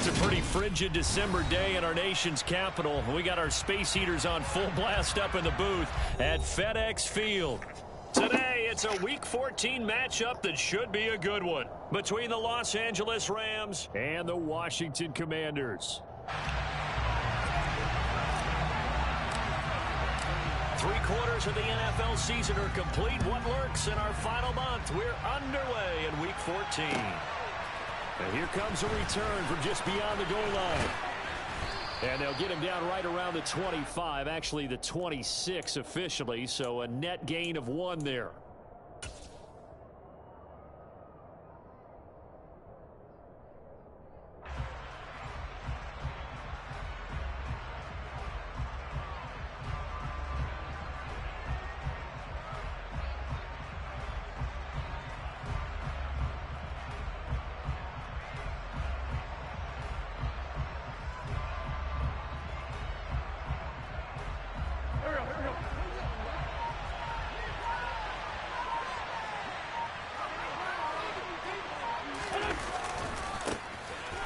It's a pretty frigid December day in our nation's capital. We got our space heaters on full blast up in the booth at FedEx Field. Today, it's a Week 14 matchup that should be a good one between the Los Angeles Rams and the Washington Commanders. 3/4 of the NFL season are complete. What lurks in our final month? We're underway in Week 14. And here comes a return from just beyond the goal line. And they'll get him down right around the 25, actually the 26 officially, so a net gain of 1 there.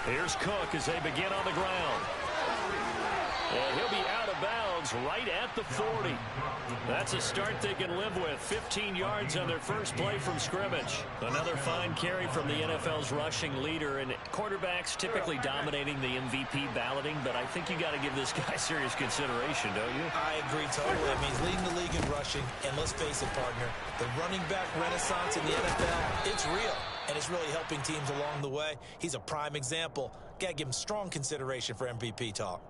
Here's Cook as they begin on the ground. And he'll be out of bounds right at the 40. That's a start they can live with. 15 yards on their first play from scrimmage. Another fine carry from the NFL's rushing leader. And quarterbacks typically dominating the MVP balloting, but I think you got to give this guy serious consideration, don't you? I agree totally. I mean, he's leading the league in rushing. And let's face it, partner, the running back renaissance in the NFL, it's real. And it's really helping teams along the way. He's a prime example. Got to give him strong consideration for MVP talk.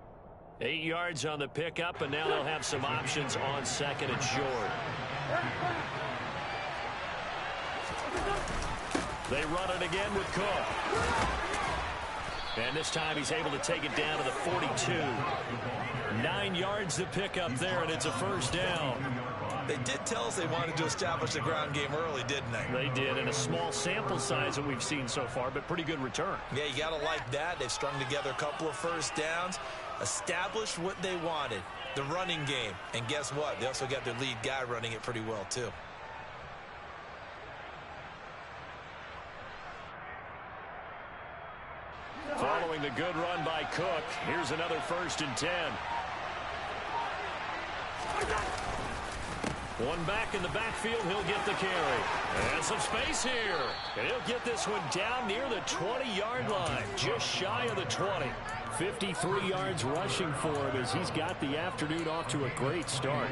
8 yards on the pickup, and now they'll have some options on second and short. They run it again with Cook. And this time he's able to take it down to the 42. 9 yards to pick up there, and it's a first down. They did tell us they wanted to establish the ground game early, didn't they? They did, and a small sample size that we've seen so far, but pretty good return. Yeah, you got to like that. They've strung together a couple of first downs, established what they wanted, the running game. And guess what? They also got their lead guy running it pretty well, too. Following the good run by Cook, here's another 1st and 10. One back in the backfield, he'll get the carry. And some space here. And he'll get this one down near the 20-yard line, just shy of the 20. 53 yards rushing for him as he's got the afternoon off to a great start.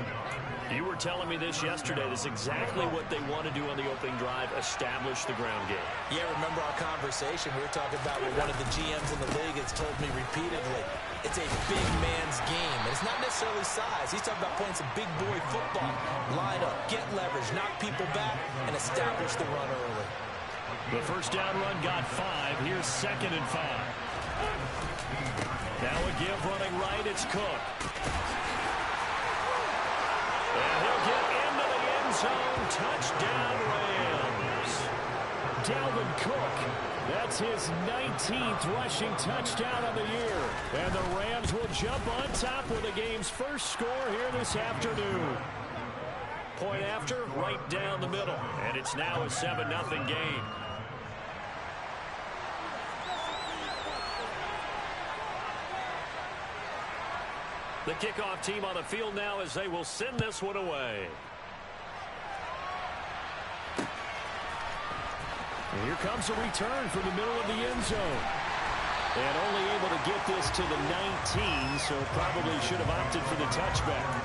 You were telling me this yesterday. This is exactly what they want to do on the opening drive, establish the ground game. Yeah, remember our conversation? We were talking about what one of the GMs in the league has told me repeatedly. It's a big man's game, and it's not necessarily size. He's talking about playing some big boy football. Line up, get leverage, knock people back, and establish the run early. The first down run got 5. Here's 2nd and 5. Now a give running right, it's Cook. And he'll get into the end zone. Touchdown, Rams. Dalvin Cook. That's his 19th rushing touchdown of the year. And the Rams will jump on top with the game's first score here this afternoon. Point after, right down the middle. And it's now a 7-0 game. The kickoff team on the field now as they will send this one away. And here comes a return from the middle of the end zone. And only able to get this to the 19, so probably should have opted for the touchback.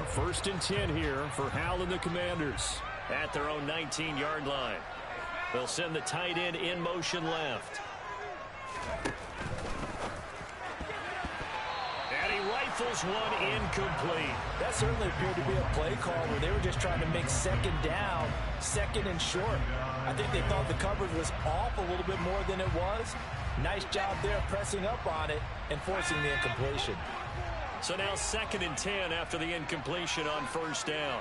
First and 10 here for Hal and the Commanders at their own 19-yard line. They'll send the tight end in motion left. And he rifles one incomplete. That certainly appeared to be a play call where they were just trying to make second down, second and short. I think they thought the coverage was off a little bit more than it was. Nice job there pressing up on it and forcing the incompletion. So now 2nd and 10 after the incompletion on first down.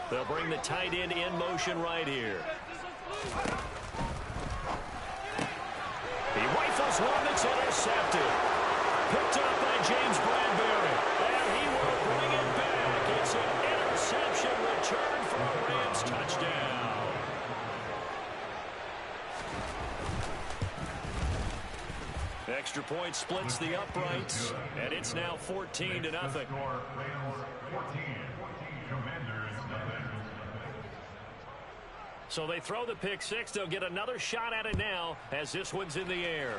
They'll bring the tight end in motion right here. He rifles one that's intercepted. Picked up by James Bradbury. And he will bring it back. It's an interception return for a Rams touchdown. Extra point splits the uprights, and it's now 14-0. So they throw the pick six. They'll get another shot at it now as this one's in the air.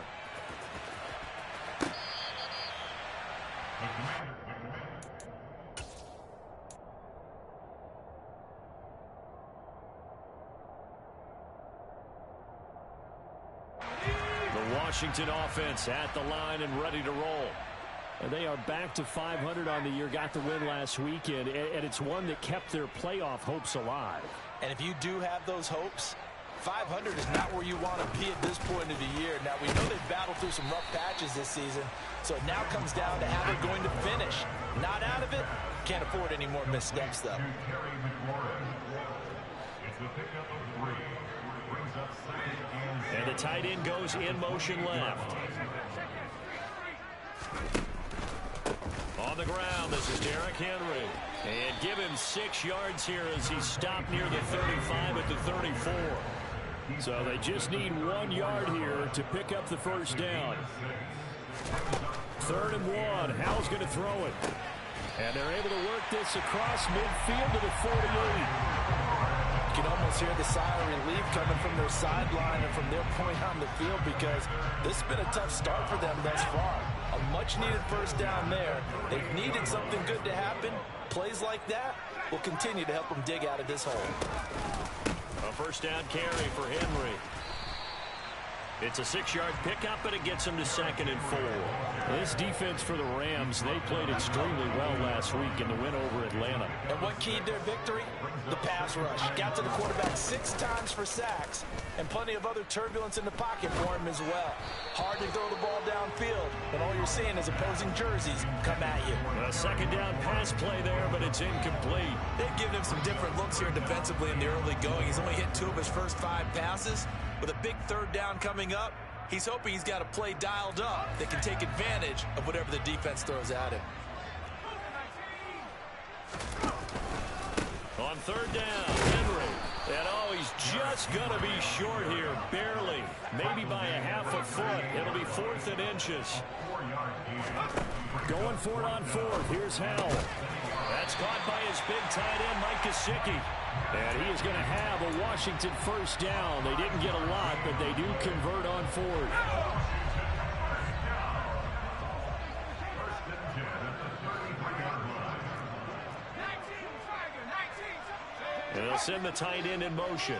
The Washington offense at the line and ready to roll. And they are back to 500 on the year, got the win last weekend, and it's one that kept their playoff hopes alive. And if you do have those hopes, 500 is not where you want to be at this point of the year. Now, we know they've battled through some rough patches this season, so it now comes down to how they're going to finish. Not out of it. Can't afford any more missteps, though. And the tight end goes in motion left. On the ground, this is Derrick Henry. And give him 6 yards here as he stopped near the 35 at the 34. So they just need 1 yard here to pick up the first down. 3rd and 1. Howell's going to throw it. And they're able to work this across midfield to the 48. You can almost hear the sigh of relief coming from their sideline and from their point on the field, because this has been a tough start for them thus far. A much-needed first down there. They've needed something good to happen. Plays like that will continue to help them dig out of this hole. A first down carry for Henry. It's a 6-yard pickup, and it gets him to 2nd and 4. This defense for the Rams, they played extremely well last week in the win over Atlanta. And what keyed their victory? The pass rush. Got to the quarterback 6 times for sacks, and plenty of other turbulence in the pocket for him as well. Hard to throw the ball downfield, and all you're seeing is opposing jerseys come at you. A 2nd down pass play there, but it's incomplete. They've given him some different looks here defensively in the early going. He's only hit 2 of his first 5 passes. With a big 3rd down coming up, he's hoping he's got a play dialed up that can take advantage of whatever the defense throws at him. On 3rd down, Henry. And oh, he's just going to be short here, barely. Maybe by a half a foot. It'll be 4th and inches. Going for it on 4th. Here's Howell. That's caught by his big tight end, Mike Gesicki. And he is going to have a Washington first down. They didn't get a lot, but they do convert on 4th. And they'll send the tight end in motion.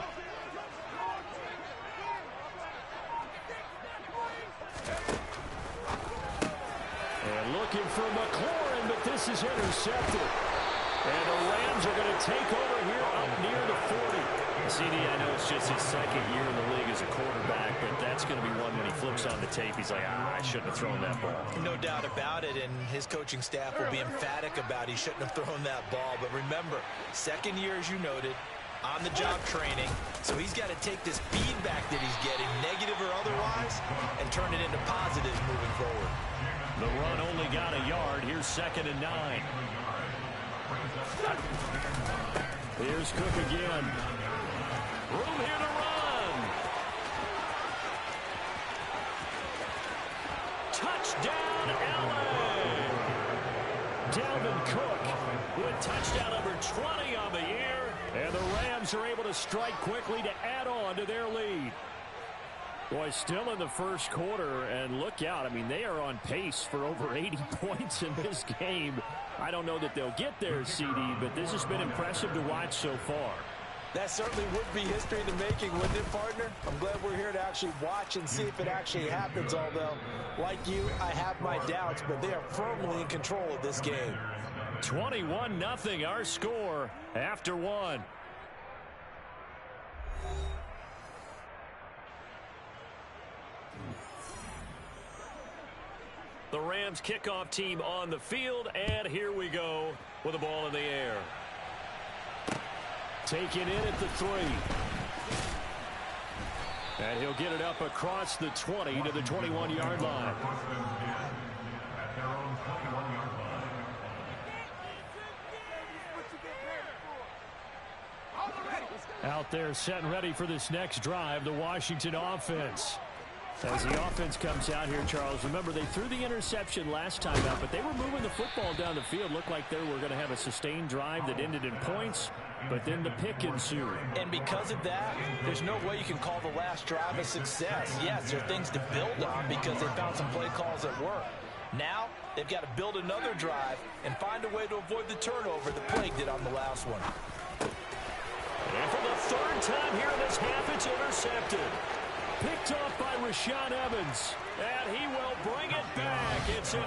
And looking for McLaurin, but this is intercepted. And the Rams are going to take over here up near the 40. CD, I know it's just his 2nd year in the league as a quarterback, but that's going to be one when he flips on the tape. He's like, I shouldn't have thrown that ball. No doubt about it, and his coaching staff will be emphatic about he shouldn't have thrown that ball. But remember, 2nd year, as you noted, on-the-job training. So he's got to take this feedback that he's getting, negative or otherwise, and turn it into positives moving forward. The run only got a yard. Here's 2nd and 9. Here's Cook again. Room here to run. Touchdown, LA. Dalvin Cook with touchdown number 20 on the year. And the Rams are able to strike quickly to add on to their lead. Boy, still in the first quarter, and look out. I mean, they are on pace for over 80 points in this game. I don't know that they'll get there, CD, but this has been impressive to watch so far. That certainly would be history in the making, wouldn't it, partner? I'm glad we're here to actually watch and see if it actually happens, although, like you, I have my doubts, but they are firmly in control of this game. 21-0, our score after 1. The Rams kickoff team on the field, and here we go with the ball in the air. Taken in at the 3. And he'll get it up across the 20 to the 21-yard line. Out there set and ready for this next drive, the Washington offense. As the offense comes out here, Charles, remember they threw the interception last time out, but they were moving the football down the field. Looked like they were going to have a sustained drive that ended in points, but then the pick ensued. And because of that, there's no way you can call the last drive a success. Yes, there are things to build on because they found some play calls that work. Now, they've got to build another drive and find a way to avoid the turnover the plague did on the last one. And for the third time here in this half, it's intercepted. Picked off by Rashaan Evans. And he will bring it back. It's an